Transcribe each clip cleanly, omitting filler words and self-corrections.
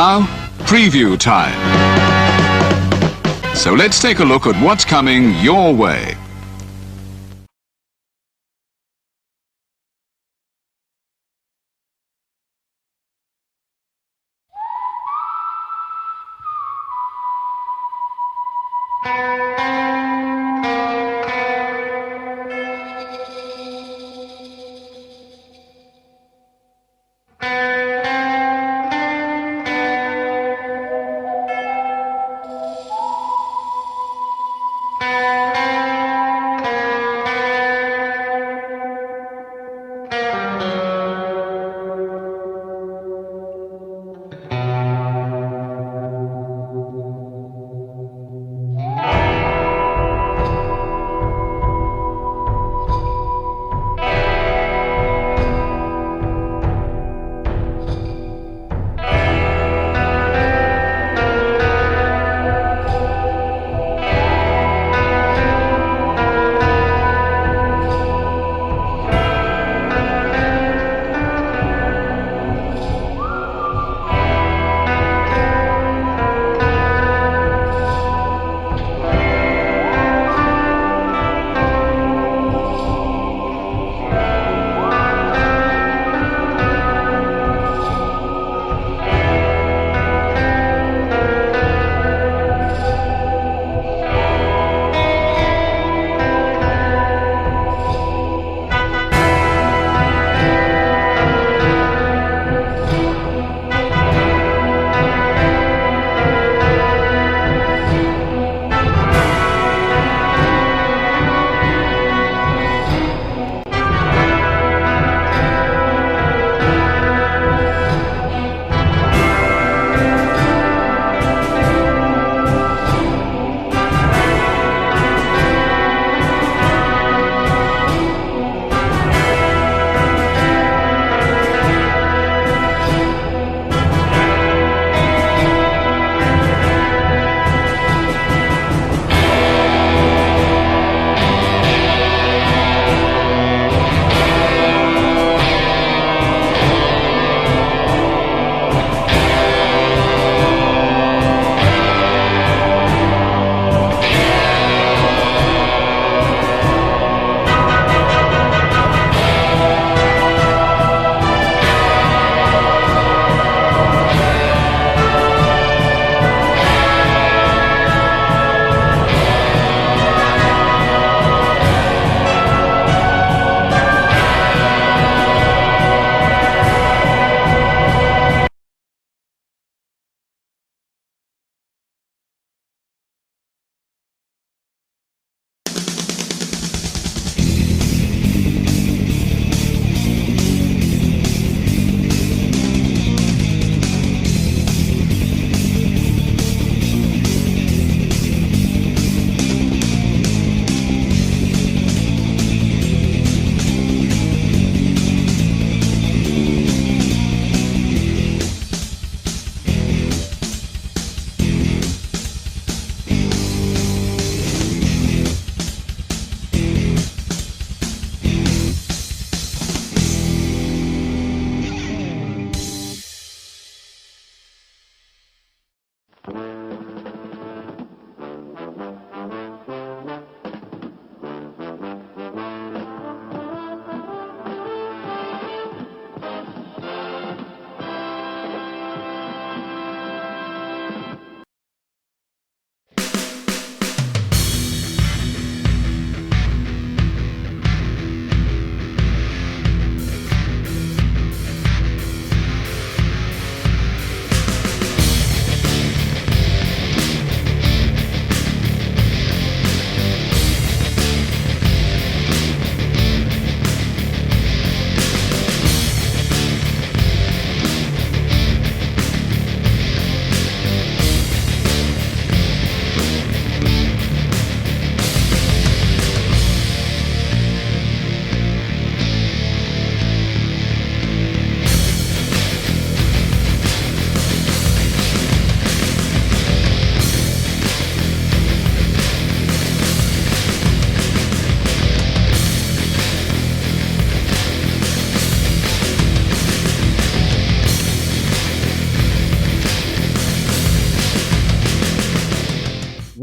Now, preview time. So let's take a look at what's coming your way.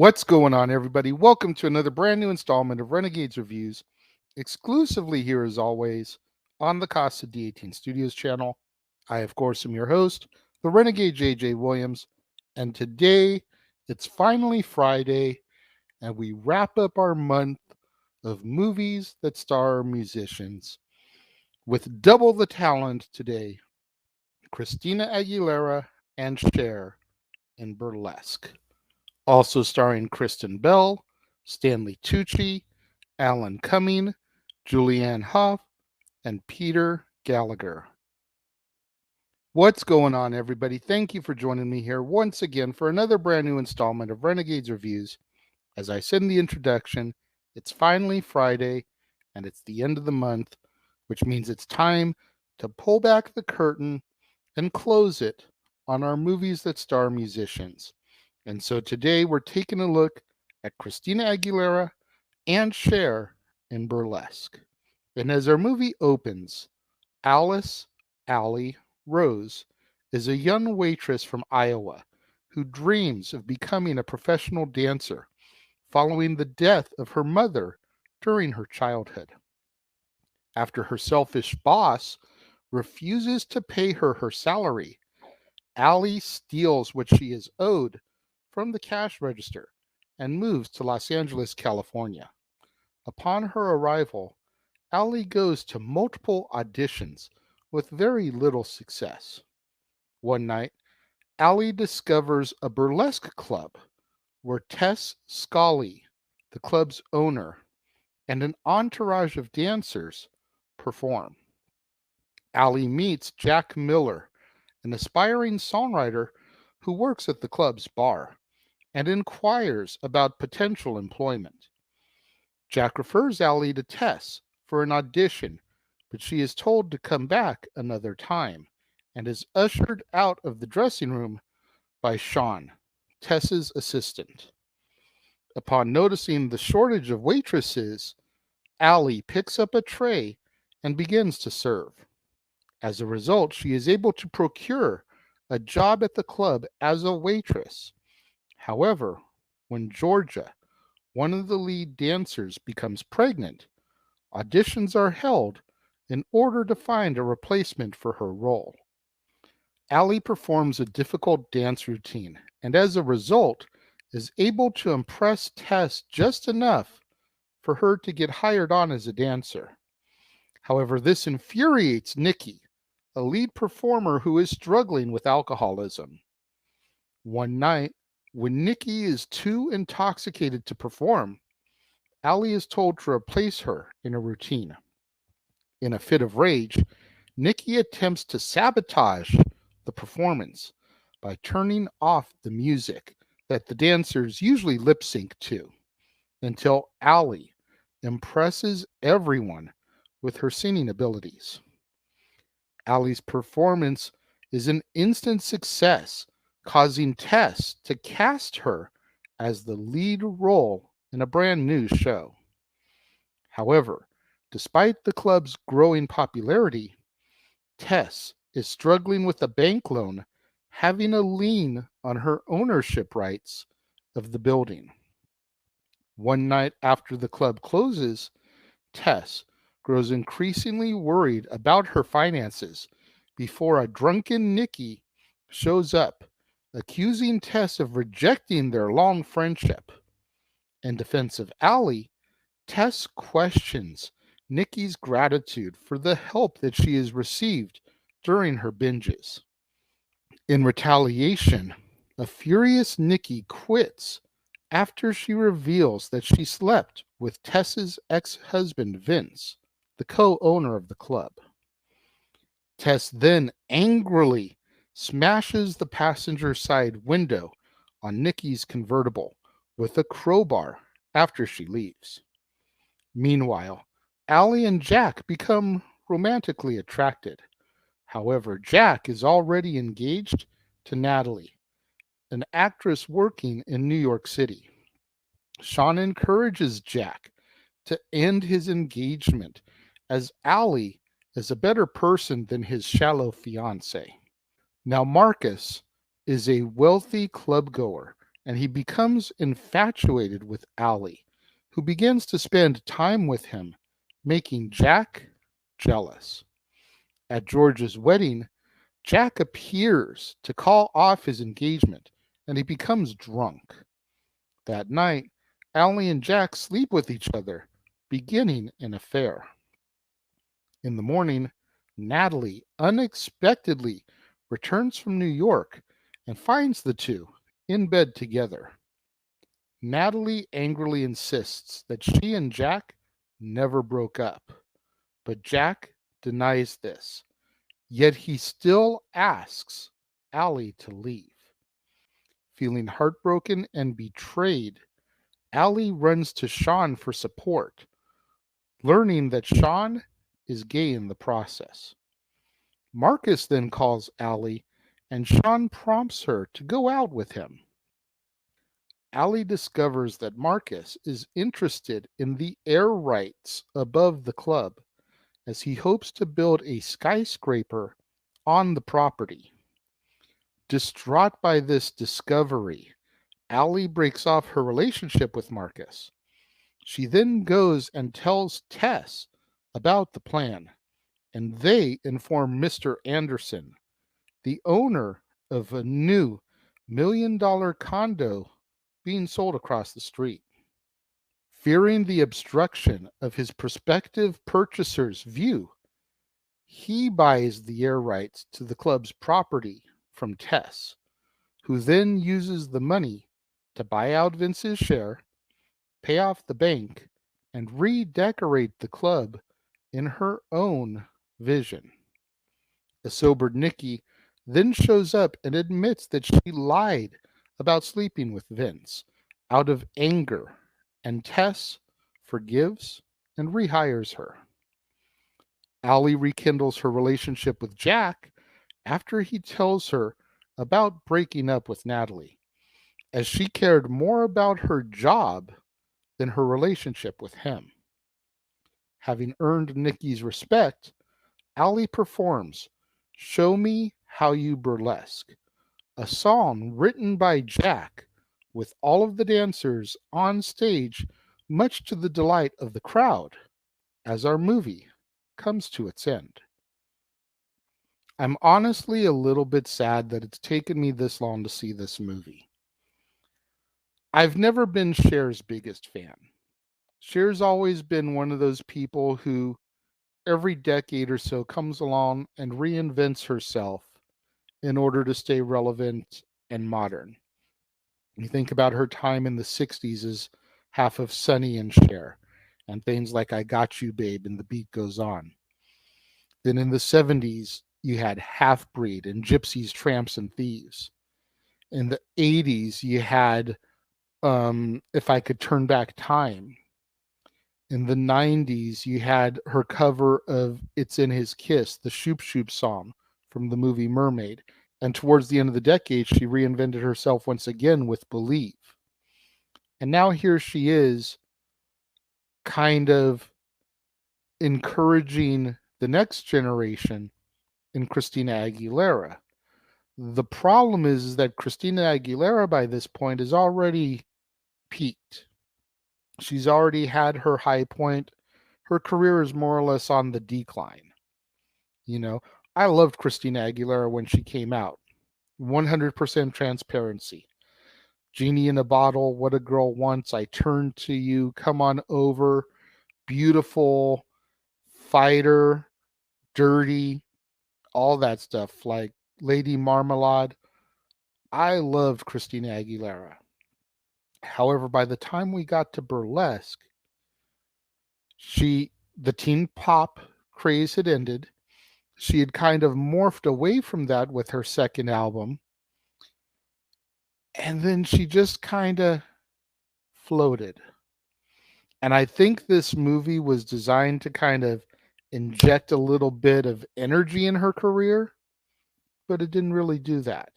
What's going on, everybody? Welcome to another brand new installment of Renegades Reviews, exclusively here as always on the Casa D18 Studios channel. I, of course, am your host, the Renegade JJ Williams, and today it's finally Friday, and we wrap up our month of movies that star musicians with double the talent today: Christina Aguilera and Cher in Burlesque. Also starring Kristen Bell, Stanley Tucci, Alan Cumming, Julianne Hough, and Peter Gallagher. What's going on, everybody? Thank you for joining me here once again for another brand new installment of Renegades Reviews. As I said in the introduction, it's finally Friday, and it's the end of the month, which means it's time to pull back the curtain and close it on our movies that star musicians. And so today we're taking a look at Christina Aguilera and Cher in Burlesque. And as our movie opens, Alice Allie Rose is a young waitress from Iowa who dreams of becoming a professional dancer following the death of her mother during her childhood. After her selfish boss refuses to pay her salary, Allie steals what she is owed from the cash register and moves to Los Angeles, California. Upon her arrival, Allie goes to multiple auditions with very little success. One night, Allie discovers a burlesque club where Tess Scully, the club's owner, and an entourage of dancers perform. Allie meets Jack Miller, an aspiring songwriter who works at the club's bar, and inquires about potential employment. Jack refers Allie to Tess for an audition, but she is told to come back another time and is ushered out of the dressing room by Sean, Tess's assistant. Upon noticing the shortage of waitresses, Allie picks up a tray and begins to serve. As a result, she is able to procure a job at the club as a waitress. However, when Georgia, one of the lead dancers, becomes pregnant, auditions are held in order to find a replacement for her role. Allie performs a difficult dance routine and as a result is able to impress Tess just enough for her to get hired on as a dancer. However, this infuriates Nikki, a lead performer who is struggling with alcoholism. One night, when Nikki is too intoxicated to perform, Allie is told to replace her in a routine. In a fit of rage, Nikki attempts to sabotage the performance by turning off the music that the dancers usually lip sync to, until Allie impresses everyone with her singing abilities. Allie's performance is an instant success, causing Tess to cast her as the lead role in a brand new show. However, despite the club's growing popularity, Tess is struggling with a bank loan, having a lien on her ownership rights of the building. One night after the club closes, Tess grows increasingly worried about her finances before a drunken Nikki shows up, accusing Tess of rejecting their long friendship. In defense of Allie, Tess questions Nikki's gratitude for the help that she has received during her binges. In retaliation, a furious Nikki quits after she reveals that she slept with Tess's ex-husband Vince, the co-owner of the club. Tess then angrily smashes the passenger side window on Nikki's convertible with a crowbar after she leaves. Meanwhile, Allie and Jack become romantically attracted. However, Jack is already engaged to Natalie, an actress working in New York City. Sean encourages Jack to end his engagement as Allie is a better person than his shallow fiance. Now, Marcus is a wealthy club goer and he becomes infatuated with Allie, who begins to spend time with him, making Jack jealous. At George's wedding, Jack appears to call off his engagement, and he becomes drunk. That night, Allie and Jack sleep with each other, beginning an affair. In the morning, Natalie unexpectedly returns from New York and finds the two in bed together. Natalie angrily insists that she and Jack never broke up, but Jack denies this, yet he still asks Allie to leave. Feeling heartbroken and betrayed, Allie runs to Sean for support, learning that Sean is gay in the process. Marcus then calls Allie, and Sean prompts her to go out with him. Allie discovers that Marcus is interested in the air rights above the club, as he hopes to build a skyscraper on the property. Distraught by this discovery, Allie breaks off her relationship with Marcus. She then goes and tells Tess about the plan, and they inform Mr. Anderson, the owner of a new $1 million condo being sold across the street. Fearing the obstruction of his prospective purchaser's view, he buys the air rights to the club's property from Tess, who then uses the money to buy out Vince's share, pay off the bank, and redecorate the club in her own vision. A sobered Nikki then shows up and admits that she lied about sleeping with Vince out of anger, and Tess forgives and rehires her. Allie rekindles her relationship with Jack after he tells her about breaking up with Natalie, as she cared more about her job than her relationship with him. Having earned Nikki's respect, Allie performs Show Me How You Burlesque, a song written by Jack, with all of the dancers on stage, much to the delight of the crowd, as our movie comes to its end. I'm honestly a little bit sad that it's taken me this long to see this movie. I've never been Cher's biggest fan. Cher's always been one of those people who every decade or so comes along and reinvents herself in order to stay relevant and modern. You think about her time in the 60s as half of Sonny and Cher, and things like I Got You, Babe, and The Beat Goes On. Then in the 70s, you had Half Breed and Gypsies, Tramps, and Thieves. In the 80s, you had If I Could Turn Back Time. In the 90s, you had her cover of It's in His Kiss, the Shoop Shoop song from the movie Mermaid. And towards the end of the decade, she reinvented herself once again with Believe. And now here she is, kind of encouraging the next generation in Christina Aguilera. The problem is that Christina Aguilera by this point is already peaked. She's already had her high point. Her career is more or less on the decline. You know, I loved Christina Aguilera when she came out. 100% transparency. Genie in a Bottle, What a Girl Wants, I Turn to You, Come On Over, Beautiful, Fighter, Dirty, all that stuff, like Lady Marmalade. I loved Christina Aguilera. However, by the time we got to Burlesque, the teen pop craze had ended. She had kind of morphed away from that with her second album. And then she just kind of floated. And I think this movie was designed to kind of inject a little bit of energy in her career, but it didn't really do that.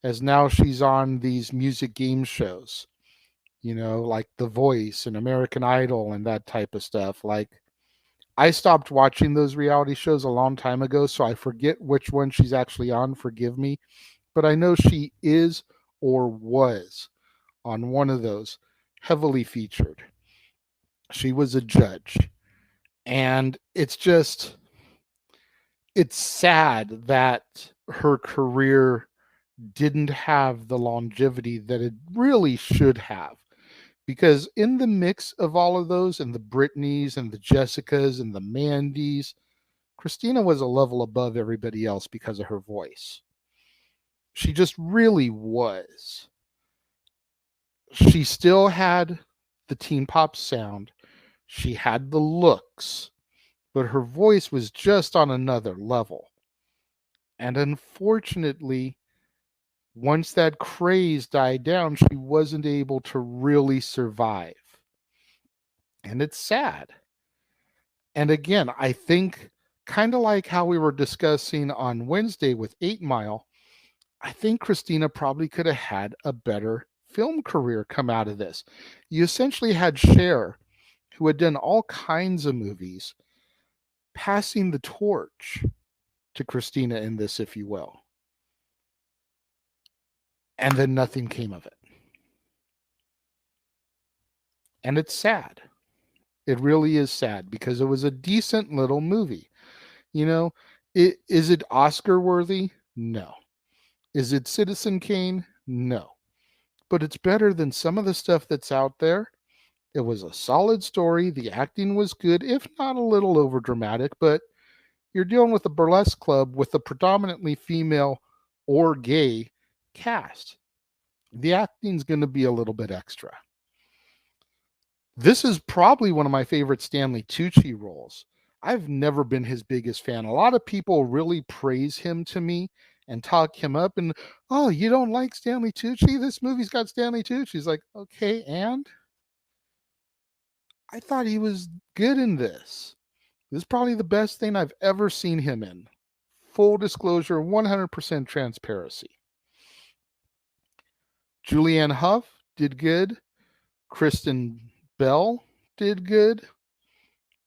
As now she's on these music game shows, you know, like The Voice and American Idol and that type of stuff. Like, I stopped watching those reality shows a long time ago, so I forget which one she's actually on. Forgive me. But I know she is or was on one of those, heavily featured. She was a judge. And it's sad that her career didn't have the longevity that it really should have. Because in the mix of all of those, and the Britneys and the Jessicas and the Mandys, Christina was a level above everybody else because of her voice. She just really was. She still had the teen pop sound. She had the looks, but her voice was just on another level. And unfortunately, once that craze died down, she wasn't able to really survive. And it's sad. And again, I think kind of like how we were discussing on Wednesday with 8 Mile, I think Christina probably could have had a better film career come out of this. You essentially had Cher, who had done all kinds of movies, passing the torch to Christina in this, if you will. And then nothing came of it. And it's sad. It really is sad because it was a decent little movie. You know, is it Oscar worthy? No. Is it Citizen Kane? No. But it's better than some of the stuff that's out there. It was a solid story. The acting was good, if not a little overdramatic, but you're dealing with a burlesque club with a predominantly female or gay cast. The acting's going to be a little bit extra. This is probably one of my favorite Stanley Tucci roles. I've never been his biggest fan. A lot of people really praise him to me and talk him up and, oh, you don't like Stanley Tucci? This movie's got Stanley Tucci. He's like, okay, and? I thought he was good in this. This is probably the best thing I've ever seen him in. Full disclosure, 100% transparency. Julianne Hough did good. Kristen Bell did good.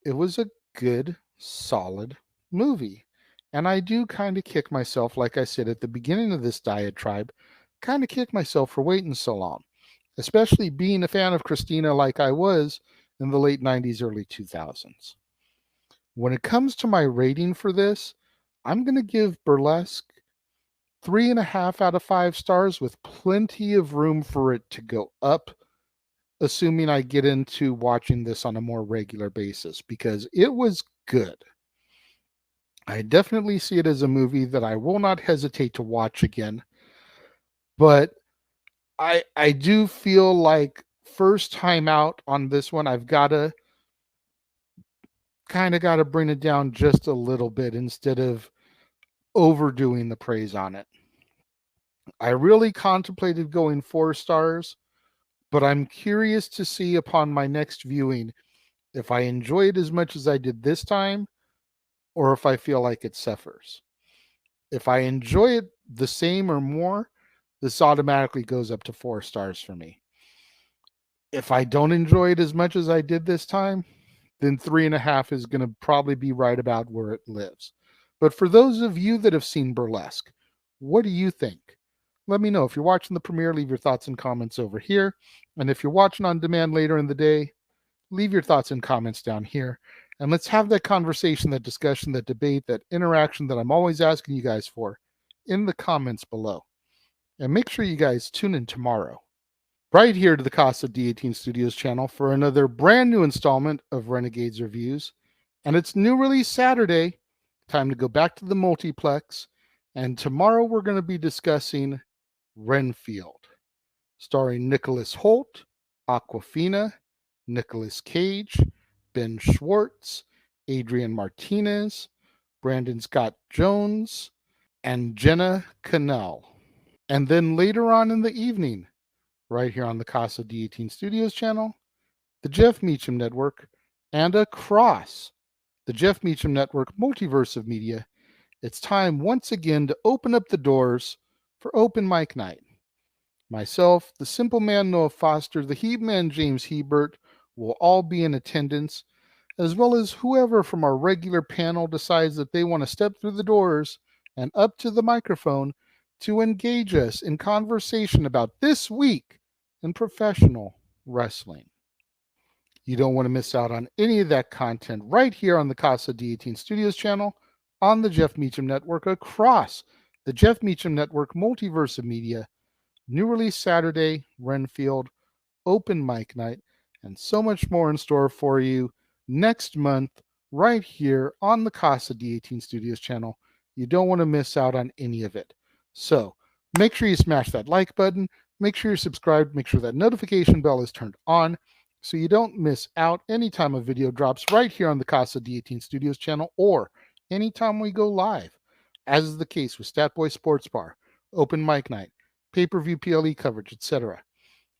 It was a good, solid movie. And I do kind of kick myself, like I said at the beginning of this diatribe, kind of kick myself for waiting so long, especially being a fan of Christina like I was in the late 90s, early 2000s. When it comes to my rating for this, I'm going to give Burlesque 3.5 out of 5 stars with plenty of room for it to go up, assuming I get into watching this on a more regular basis, because it was good. I definitely see it as a movie that I will not hesitate to watch again. But I do feel like first time out on this one, I've got to bring it down just a little bit instead of overdoing the praise on it. I really contemplated going 4 stars, but I'm curious to see upon my next viewing if I enjoy it as much as I did this time or if I feel like it suffers. If I enjoy it the same or more, this automatically goes up to 4 stars for me. If I don't enjoy it as much as I did this time, then 3.5 is going to probably be right about where it lives. But for those of you that have seen Burlesque, what do you think? Let me know. If you're watching the premiere, leave your thoughts and comments over here. And if you're watching on demand later in the day, leave your thoughts and comments down here. And let's have that conversation, that discussion, that debate, that interaction that I'm always asking you guys for in the comments below. And make sure you guys tune in tomorrow, right here to the Casa D18 Studios channel for another brand new installment of Renegades Reviews. And it's new release Saturday. Time to go back to the multiplex. And tomorrow we're going to be discussing Renfield, starring Nicholas Hoult, Awkwafina, Nicolas Cage, Ben Schwartz, Adrian Martinez, Brandon Scott Jones, and Jenna Cannell. And then later on in the evening, right here on the Casa D18 Studios channel, the Jeff Meacham Network, and across the Jeff Meacham Network multiverse of media, it's time once again to open up the doors for open mic night. Myself, the Simple Man Noah Foster, the Heat Man James Hebert will all be in attendance, as well as whoever from our regular panel decides that they want to step through the doors and up to the microphone to engage us in conversation about this week in professional wrestling. You don't want to miss out on any of that content right here on the Casa D18 Studios channel, on the Jeff Meacham Network, across the Jeff Meacham Network multiverse of media, new release Saturday, Renfield, open mic night, and so much more in store for you next month right here on the Casa D18 Studios channel. You don't want to miss out on any of it. So make sure you smash that like button, make sure you're subscribed, make sure that notification bell is turned on so you don't miss out anytime a video drops right here on the Casa D18 Studios channel or anytime we go live, as is the case with Statboy Sports Bar, open mic night, pay-per-view PLE coverage, etc.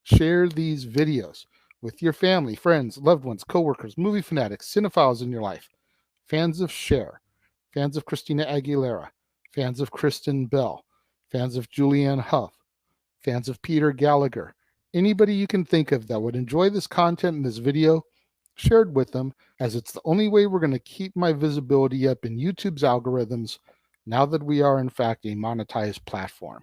Share these videos with your family, friends, loved ones, coworkers, movie fanatics, cinephiles in your life, fans of Cher, fans of Christina Aguilera, fans of Kristen Bell, fans of Julianne Hough, fans of Peter Gallagher. Anybody you can think of that would enjoy this content in this video, share it with them, as it's the only way we're going to keep my visibility up in YouTube's algorithms now that we are in fact a monetized platform.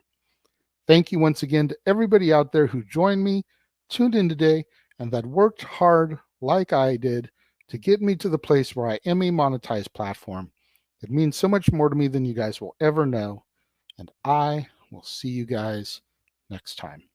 Thank you once again to everybody out there who joined me, tuned in today, and that worked hard like I did to get me to the place where I am a monetized platform. It means so much more to me than you guys will ever know, and I will see you guys next time.